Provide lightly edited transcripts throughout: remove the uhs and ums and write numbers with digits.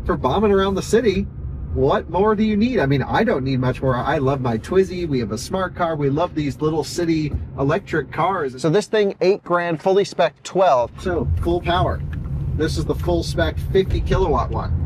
for bombing around the city, what more do you need? I mean, I don't need much more. I love my Twizy. We have a smart car. We love these little city electric cars. So this thing, $8,000, fully spec 12. So full power. This is the full spec 50 kilowatt one.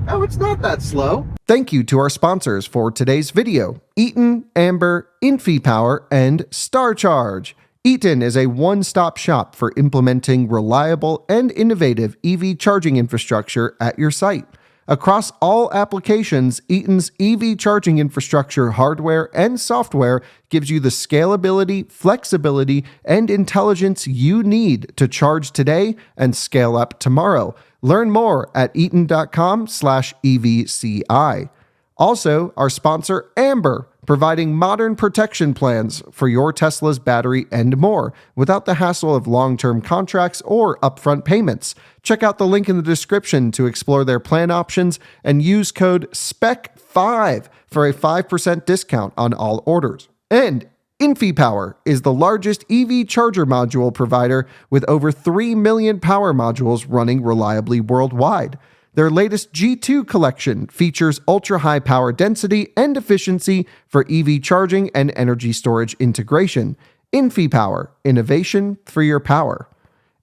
Oh, it's not that slow. Thank you to our sponsors for today's video: Eaton, Amber, InfyPower, and StarCharge. Eaton is a one-stop shop for implementing reliable and innovative EV charging infrastructure at your site. Across all applications, Eaton's EV charging infrastructure hardware and software gives you the scalability, flexibility, and intelligence you need to charge today and scale up tomorrow. Learn more at eaton.com/EVCI. Also, our sponsor, Amber, providing modern protection plans for your Tesla's battery and more, without the hassle of long-term contracts or upfront payments. Check out the link in the description to explore their plan options and use code SPEC5 for a 5% discount on all orders. And InfyPower is the largest EV charger module provider with over 3 million power modules running reliably worldwide. Their latest G2 collection features ultra-high power density and efficiency for EV charging and energy storage integration. InfyPower, innovation for your power.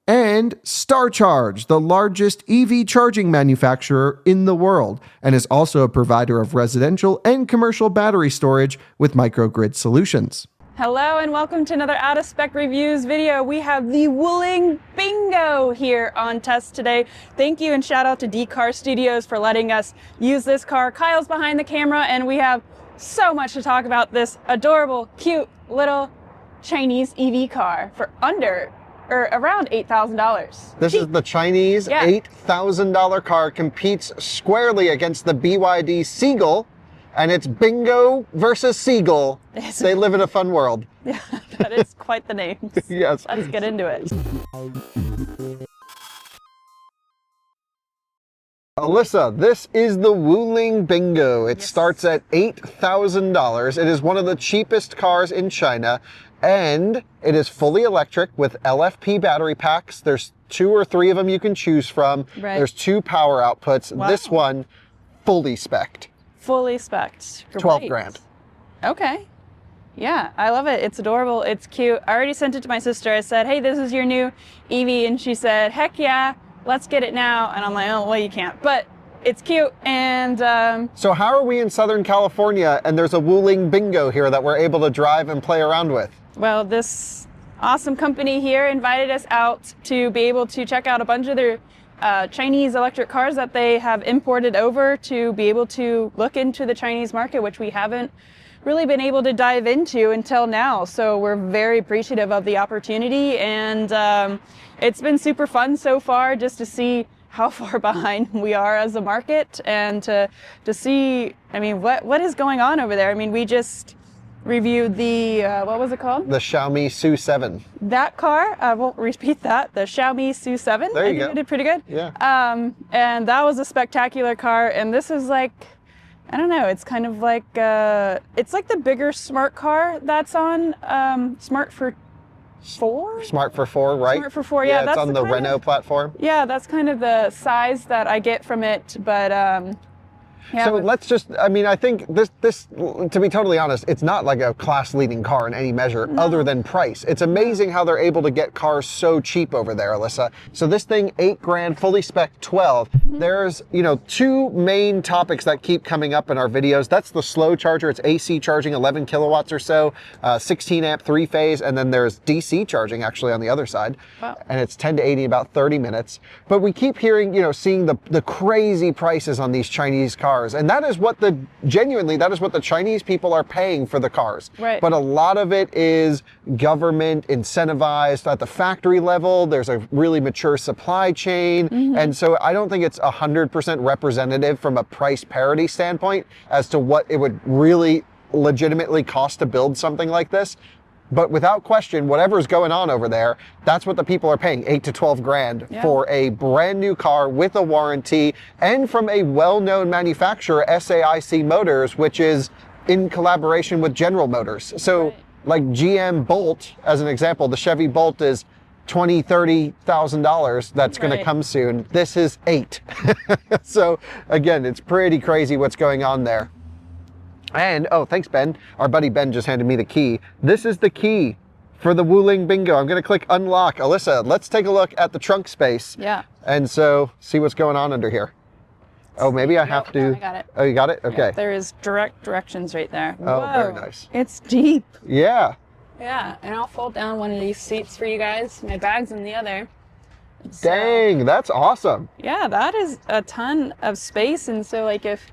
And StarCharge, the largest EV charging manufacturer in the world, and is also a provider of residential and commercial battery storage with microgrid solutions. Hello and welcome to another Out of Spec Reviews video. We have the Wuling Binguo here on test today. Thank you and shout out to D-Car Studios for letting us use this car. Kyle's behind the camera and we have so much to talk about this adorable, cute little Chinese EV car for around $8,000. This is the Chinese $8,000 car, competes squarely against the BYD Seagull. And it's Bingo versus Seagull. They live in a fun world. Yeah, that is quite the name. Yes. Let's get into it. Alyssa, this is the Wuling Binguo. It starts at $8,000. It is one of the cheapest cars in China, and it is fully electric with LFP battery packs. There's 2 or 3 of them you can choose from. Right. There's 2 power outputs. Wow. This one, fully spec'd. Fully spec'd. 12 grand. Okay. Yeah, I love it. It's adorable. It's cute. I already sent it to my sister. I said, hey, this is your new EV. And she said, heck yeah, let's get it now. And I'm like, oh, well, you can't. But it's cute. And so how are we in Southern California and there's a Wuling Bingo here that we're able to drive and play around with? Well, this awesome company here invited us out to be able to check out a bunch of their Chinese electric cars that they have imported over to be able to look into the Chinese market, which we haven't really been able to dive into until now. So we're very appreciative of the opportunity, and it's been super fun so far just to see how far behind we are as a market and to see, I mean, what is going on over there. I mean, we just reviewed the, what was it called? The Xiaomi SU7. That car, I won't repeat that, the Xiaomi SU7. There you go. I think it did pretty good. Yeah. And that was a spectacular car, and this is like, I don't know, it's kind of like, it's like the bigger smart car that's on Smart for 4? Smart for 4, right? Smart for 4, yeah. It's on the Renault platform. Yeah, that's kind of the size that I get from it, but yeah, so let's just, I mean, I think this, to be totally honest, it's not like a class-leading car in any measure other than price. It's amazing how they're able to get cars so cheap over there, Alyssa. So this thing, $8,000, fully spec 12. There's, you know, 2 main topics that keep coming up in our videos. That's the slow charger. It's AC charging, 11 kilowatts or so, 16 amp 3-phase, and then there's DC charging actually on the other side. Wow. And it's 10 to 80 in about 30 minutes. But we keep hearing, you know, seeing the crazy prices on these Chinese cars. And that is what genuinely, that is what the Chinese people are paying for the cars. Right. But a lot of it is government incentivized at the factory level. There's a really mature supply chain. And so I don't think it's 100% representative from a price parity standpoint as to what it would really legitimately cost to build something like this. But without question, whatever's going on over there, that's what the people are paying, 8 to 12 grand for a brand new car with a warranty, and from a well-known manufacturer, SAIC Motors, which is in collaboration with General Motors. So like GM Bolt, as an example, the Chevy Bolt is $20,000-$30,000 that's going to Right. come soon. This is 8. So again, it's pretty crazy what's going on there. And, oh, thanks, Ben. Our buddy Ben just handed me the key. This is the key for the Wuling Binguo. I'm going to click unlock. Alyssa, let's take a look at the trunk space. Yeah. And so see what's going on under here. Oh, maybe I have to. No, I got it. Oh, you got it? Okay. Yeah, there is direct directions right there. Oh, Whoa, very nice. It's deep. Yeah. Yeah, and I'll fold down one of these seats for you guys. My bag's in the other. So, Dang, that's awesome. yeah, that is a ton of space. And so, like, if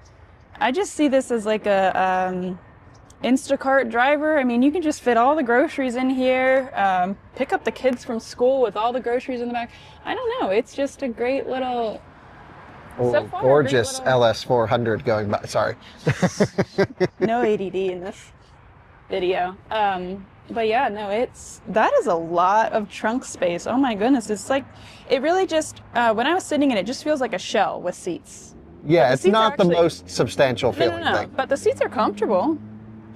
I just see this as like a Instacart driver, I mean, you can just fit all the groceries in here, pick up the kids from school with all the groceries in the back. I don't know. It's just a great little. Oh, So far, gorgeous great little- LS400 going by. Sorry. No ADD in this video. But yeah, no, that is a lot of trunk space. Oh my goodness. It's like, it really just, when I was sitting in it, just feels like a shell with seats. Yeah, the it's seats are not actually- the most substantial feeling No. thing. But the seats are comfortable.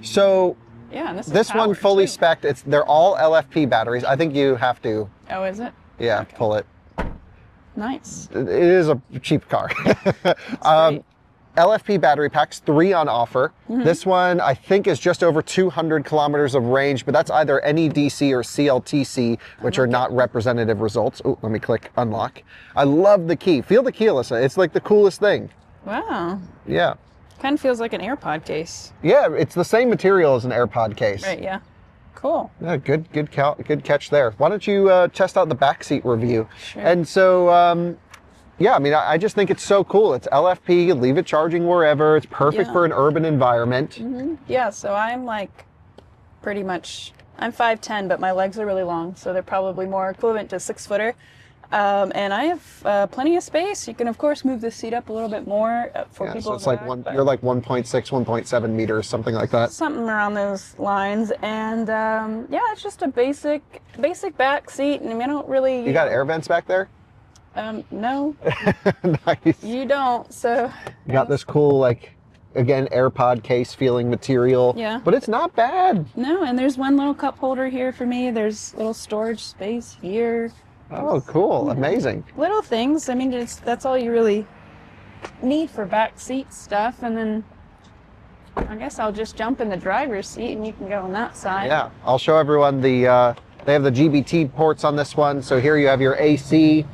So Yeah, and this this one powered, fully too. spec'd. They're all LFP batteries. I think you have to, Oh, is it? yeah, pull it. Nice. It is a cheap car. Great. LFP battery packs, 3 on offer. Mm-hmm. This one I think is just over 200 kilometers of range, but that's either NEDC or CLTC, which are not representative results. Oh, let me click unlock. I love the key. Feel the key, Alyssa. It's like the coolest thing. Wow. Yeah. Kind of feels like an AirPod case. Yeah, it's the same material as an AirPod case. Right, yeah. Cool. Yeah, good catch there. Why don't you test out the backseat review? Sure. And so, yeah, I mean, I just think it's so cool. It's LFP, leave it charging wherever. It's perfect Yeah. for an urban environment. Mm-hmm. Yeah, so I'm like pretty much, I'm 5'10", but my legs are really long, so they're probably more equivalent to 6-footer. And I have plenty of space. You can, of course, move the seat up a little bit more for Yeah, people. so it's in the like back, you're but like 1.6, 1.7 meters, something like that. something around those lines. And yeah, it's just a basic back seat. And I mean, I don't really. You got air vents back there? No, Nice. you don't. So. You got this cool, like, again, AirPod case feeling material. Yeah. But it's not bad. No, and there's one little cup holder here for me. There's little storage space here. Oh, cool. Amazing. Little things. I mean, that's all you really need for back seat stuff. And then I guess I'll just jump in the driver's seat and you can go on that side. Yeah, I'll show everyone they have the GBT ports on this one. So here you have your AC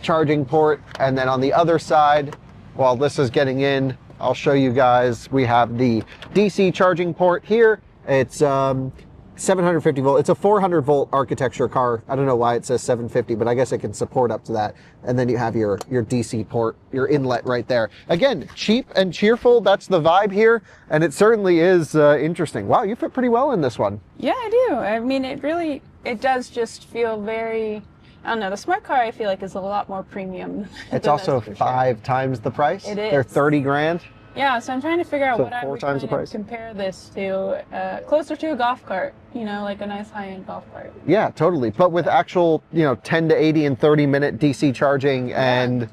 charging port, and then on the other side, while this is getting in, I'll show you guys, we have the DC charging port here. It's 750 volt. It's a 400 volt architecture car. I don't know why it says 750, but I guess it can support up to that. And then you have your DC port, your inlet right there. Again, cheap and cheerful. That's the vibe here. And it certainly is interesting. Wow, you fit pretty well in this one. Yeah, I do. I mean, it does just feel very, I don't know, the smart car I feel like is a lot more premium. It's than also this, for sure. 5 times the price. It They're is. 30 grand. Yeah, so I'm trying to figure out So what I 4 would times the kind of price. compare this to, closer to a golf cart, you know, like a nice high-end golf cart. Yeah, totally. But with actual, 10 to 80 and 30 minute DC charging and,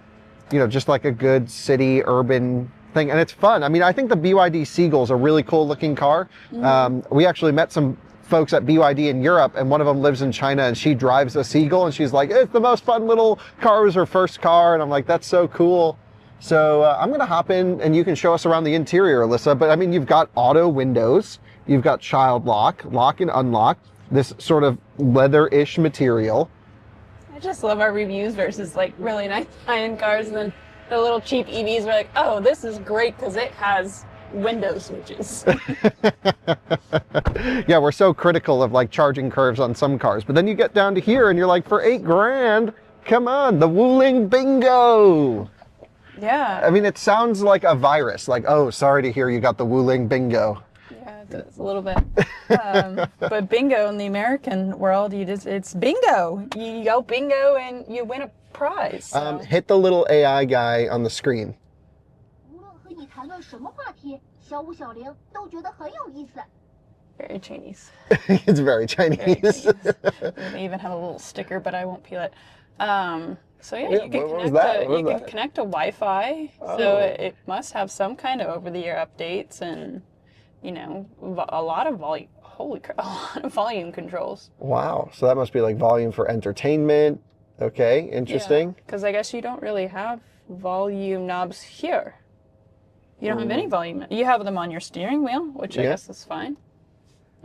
just like a good city urban thing. And it's fun. I mean, I think the BYD Seagull is a really cool looking car. Mm-hmm. We actually met some folks at BYD in Europe, and one of them lives in China, and she drives a Seagull, and she's like, it's the most fun little car. It was her first car. And I'm like, that's so cool. So I'm going to hop in and you can show us around the interior, Alyssa. But I mean, you've got auto windows, you've got child lock and unlock, this sort of leather-ish material. I just love our reviews versus like really nice high-end cars, and then the little cheap EVs are like, oh, this is great because it has window switches. Yeah, we're so critical of like charging curves on some cars. But then you get down to here and you're like, for 8 grand, come on, the Wuling Bingo. Yeah. I mean, it sounds like a virus. Like, oh, sorry to hear you got the Wuling Bingo. Yeah, it does a little bit. But bingo in the American world, it's bingo. You go bingo and you win a prize. So. Hit the little AI guy on the screen. 无论和你谈论什么话题，小五小玲都觉得很有意思。 Very Chinese. It's very Very Chinese. Chinese. They even have a little sticker, but I won't peel it. So yeah, Yeah, you can what was connect that? to What you was can that? connect to Wi-Fi. Oh. So it must have some kind of over-the-air updates and a lot of volume. holy crap, a lot of volume controls. Wow. So that must be like volume for entertainment. Okay, interesting. Because I guess you don't really have volume knobs here. You don't have any volume. You have them on your steering wheel, which I guess is fine.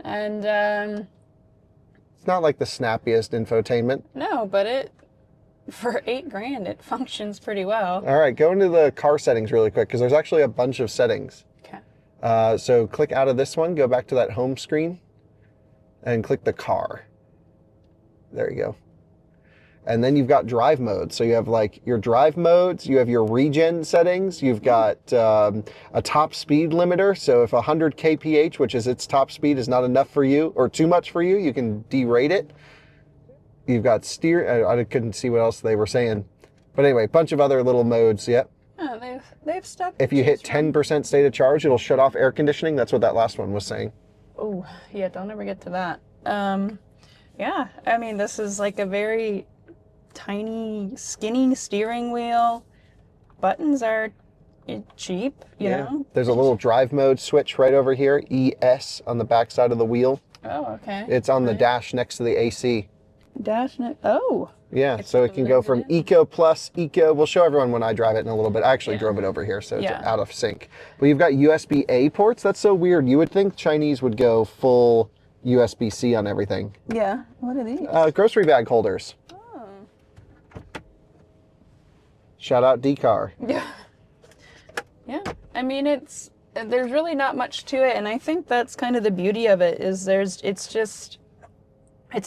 And it's not like the snappiest infotainment. no, but for $8,000, it functions pretty well. All right, go into the car settings really quick because there's actually a bunch of settings. Okay. So click out of this one, go back to that home screen, and click the car. There you go. And then you've got drive modes. So you have like your drive modes, you have your regen settings, you've got a top speed limiter. So if 100 kph, which is its top speed, is not enough for you or too much for you, you can derate it. You've got steer, I couldn't see what else they were saying. But anyway, a bunch of other little modes, yep. Oh, they've stuff. If you hit 10% state of charge, it'll shut off air conditioning. That's what that last one was saying. Oh, yeah, don't ever get to that. Yeah, I mean, this is like a very tiny, skinny steering wheel. Buttons are cheap, you know? There's a little drive mode switch right over here, ES, on the back side of the wheel. Oh, okay. It's on the dash next to the AC. Dash net. Oh. Yeah, so it can go from Eco Plus, Eco. We'll show everyone when I drive it in a little bit. I actually drove it over here, so it's out of sync. But you've got USB-A ports. That's so weird. You would think Chinese would go full USB-C on everything. Yeah. What are these? Grocery bag holders. Oh. Shout out D-Car. Yeah. Yeah. I mean, there's really not much to it, and I think that's kind of the beauty of it is it's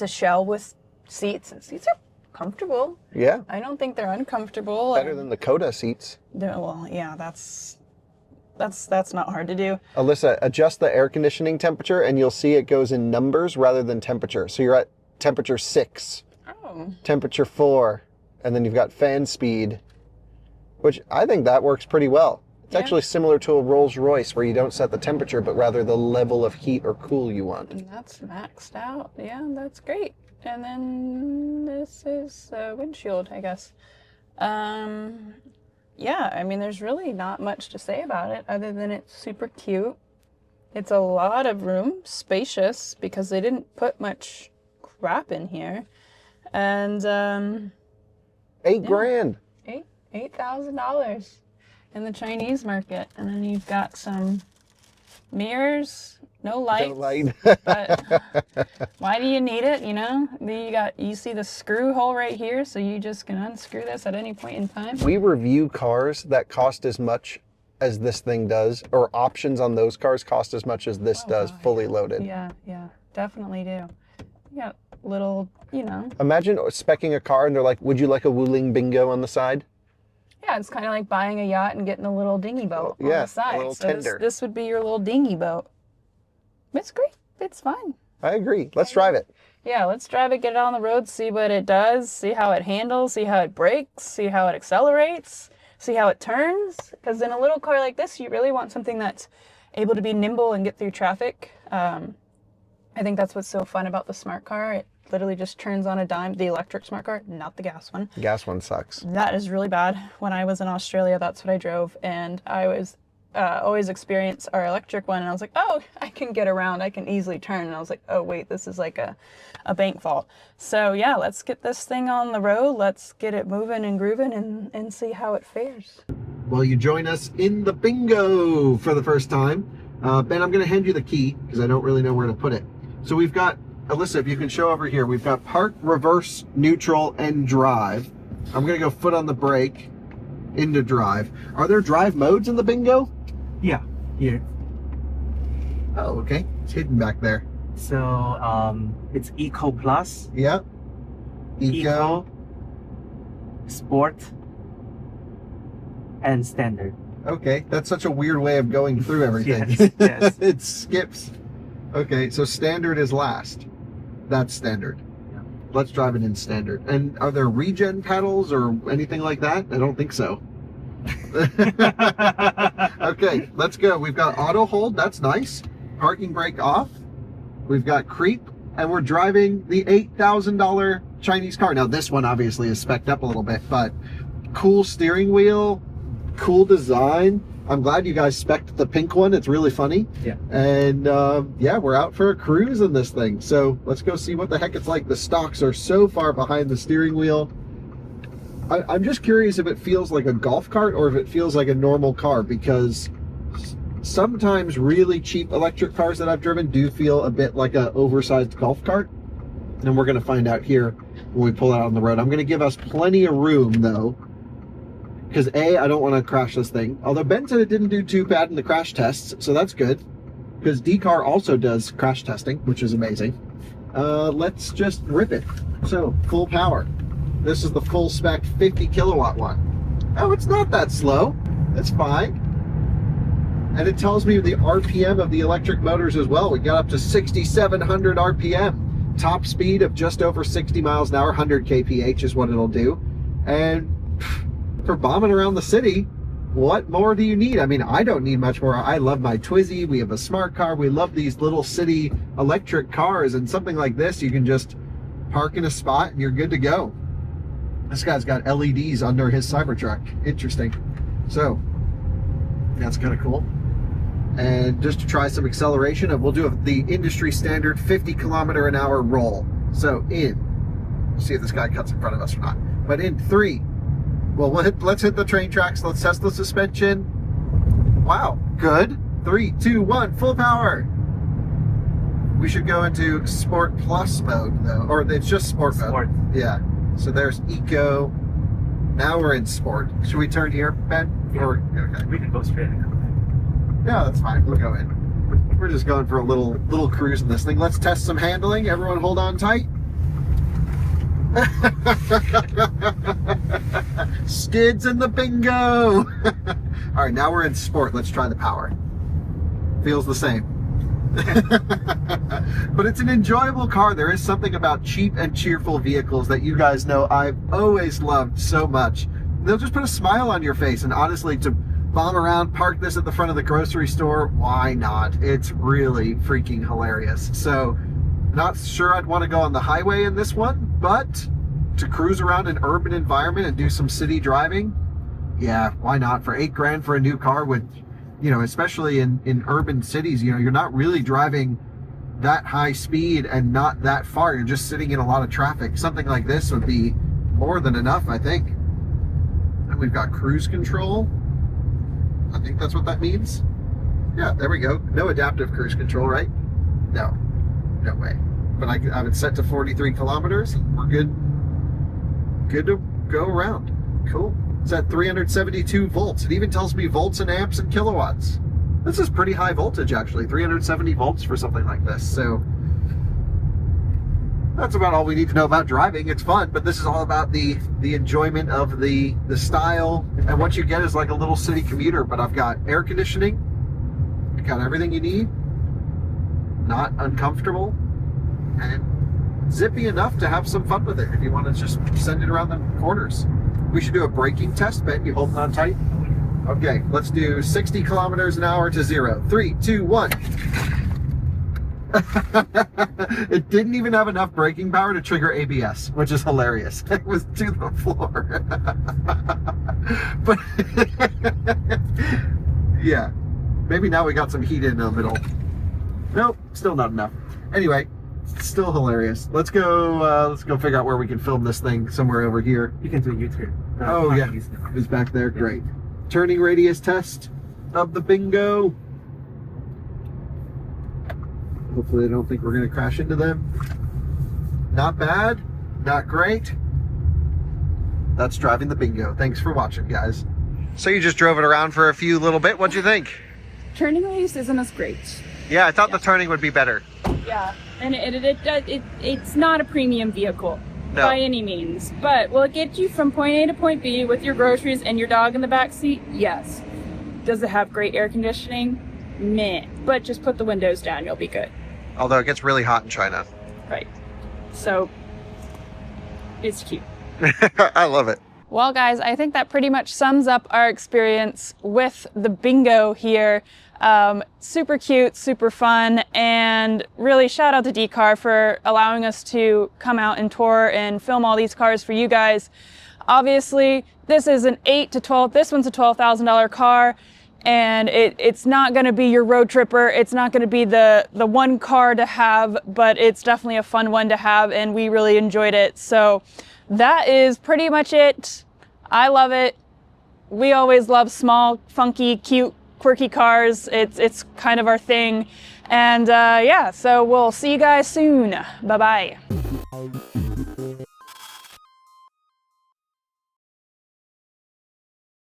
a shell with seats, and seats are comfortable. Yeah. I don't think they're uncomfortable. Better than the Coda seats. Well, yeah, that's not hard to do. Alyssa, adjust the air conditioning temperature and you'll see it goes in numbers rather than temperature. So you're at temperature 6, temperature 4, and then you've got fan speed, which I think that works pretty well. It's actually similar to a Rolls Royce where you don't set the temperature, but rather the level of heat or cool you want. And that's maxed out. Yeah, that's great. And then this is a windshield, I guess. Yeah, I mean, there's really not much to say about it other than it's super cute. It's a lot of room, spacious, because they didn't put much crap in here. And $8,000. $8,000 in the Chinese market. And then you've got some mirrors, no lights. No light. But why do you need it, you know? You see the screw hole right here, so you just can unscrew this at any point in time. We review cars that cost as much as this thing does, or options on those cars cost as much as this does, fully loaded. Yeah, definitely do. You got little, you know. Imagine speccing a car and they're like, would you like a Wuling Binguo on the side? Yeah, it's kind of like buying a yacht and getting a little dinghy boat on the side. A little so tender. This would be your little dinghy boat. It's great. It's fine. I agree. Let's drive it. Yeah, let's drive it, get it on the road, see what it does, see how it handles, see how it brakes, see how it accelerates, see how it turns. Because in a little car like this, you really want something that's able to be nimble and get through traffic. I think that's what's so fun about the smart car. It literally just turns on a dime. The electric smart car, not the gas one. The gas one sucks. That is really bad. When I was in Australia, that's what I drove, and I was always experience our electric one, and I was like, oh, I can get around, I can easily turn, and I was like, oh wait, this is like a bank vault. So yeah, let's get this thing on the road, let's get it moving and grooving and see how it fares. Well, you join us in the bingo for the first time. Ben, I'm going to hand you the key because I don't really know where to put it. So we've got, Alyssa, if you can show over here, we've got park, reverse, neutral, and drive. I'm going to go foot on the brake into drive. Are there drive modes in the bingo? Yeah, here. Oh, okay. It's hidden back there. So it's Eco Plus, Yep. Eco. Sport, and Standard. Okay, that's such a weird way of going through everything. Yes, yes. It skips. Okay, so standard is last. That's standard. Yeah. Let's drive it in standard. And are there regen pedals or anything like that? I don't think so. Okay, let's go. We've got auto hold. That's nice. Parking brake off. We've got creep. And we're driving the $8,000 Chinese car. Now, this one obviously is spec'd up a little bit, but cool steering wheel, cool design. I'm glad you guys spec'd the pink one. It's really funny. Yeah. And yeah, we're out for a cruise in this thing. So let's go see what the heck it's like. The stalks are so far behind the steering wheel. I'm just curious if it feels like a golf cart or if it feels like a normal car, because sometimes really cheap electric cars that I've driven do feel a bit like an oversized golf cart. And we're going to find out here when we pull out on the road. I'm going to give us plenty of room though, because I don't want to crash this thing. Although Ben said it didn't do too bad in the crash tests, so that's good, because D-Car also does crash testing, which is amazing. Let's just rip it. So full power. This is the full spec 50 kilowatt one. Oh, it's not that slow. It's fine. And it tells me the RPM of the electric motors as well. We got up to 6,700 RPM. Top speed of just over 60 miles an hour, 100 kph is what it'll do. And for bombing around the city, what more do you need? I mean, I don't need much more. I love my Twizy. We have a smart car. We love these little city electric cars, and something like this, you can just park in a spot and you're good to go. This guy's got LEDs under his Cybertruck. Interesting. So that's kind of cool. And just to try some acceleration, we'll do the industry standard 50 kilometer an hour roll. So see if this guy cuts in front of us or not. But in 3, let's hit the train tracks. Let's test the suspension. Wow, good. 3, 2, 1, full power. We should go into Sport Plus mode though, or it's just Sport mode. Yeah. So there's Eco. Now we're in Sport. Should we turn here, Ben? Yeah. Okay. We can go straight and come back. Yeah, that's fine. We'll go in. We're just going for a little cruise in this thing. Let's test some handling. Everyone hold on tight. Skids in the bingo. All right, now we're in Sport. Let's try the power. Feels the same. But it's an enjoyable car. There is something about cheap and cheerful vehicles that you guys know I've always loved so much. They'll just put a smile on your face, and honestly, to bomb around, park this at the front of the grocery store, why not? It's really freaking hilarious. So not sure I'd want to go on the highway in this one, but to cruise around an urban environment and do some city driving, yeah, why not? For $8,000 for a new car with, you know, especially in urban cities, you know, you're not really driving that high speed and not that far. You're just sitting in a lot of traffic. Something like this would be more than enough, I think. And we've got cruise control. I think that's what that means. Yeah, there we go. No adaptive cruise control, right? No way. But I have it set to 43 kilometers and we're good to go around. Cool. It's at 372 volts. It even tells me volts and amps and kilowatts. This is pretty high voltage, actually. 370 volts for something like this. So that's about all we need to know about driving. It's fun, but this is all about the enjoyment of the style. And what you get is like a little city commuter. But I've got air conditioning. I've got everything you need. Not uncomfortable. And zippy enough to have some fun with it if you want to just send it around the corners. We should do a braking test. Ben, you holding on tight? Okay, let's do 60 kilometers an hour to 0. 3, 2, 1. It didn't even have enough braking power to trigger ABS, which is hilarious. It was to the floor. But yeah, maybe now we got some heat in the middle. Nope, still not enough. Anyway, still hilarious. Let's go figure out where we can film this thing somewhere over here. You can do a U-turn. Oh yeah, it's back there. Great. Turning radius test of the bingo. Hopefully I don't think we're going to crash into them. Not bad, not great. That's driving the bingo. Thanks for watching, guys. So you just drove it around for a few little bit. What'd you think? Turning radius isn't as great. Yeah, I thought the turning would be better. Yeah, and it's not a premium vehicle by any means, but will it get you from point A to point B with your groceries and your dog in the back seat? Yes. Does it have great air conditioning? Meh. But just put the windows down, you'll be good. Although it gets really hot in China. Right. So it's cute. I love it. Well, guys, I think that pretty much sums up our experience with the bingo here. Super cute, super fun, and really shout out to D-Car for allowing us to come out and tour and film all these cars for you guys. Obviously, this is an this one's a $12,000 car, and it's not going to be your road tripper. It's not going to be the one car to have, but it's definitely a fun one to have, and we really enjoyed it. So that is pretty much it. I love it. We always love small, funky, cute, quirky cars. It's kind of our thing. And yeah, so we'll see you guys soon. Bye-bye.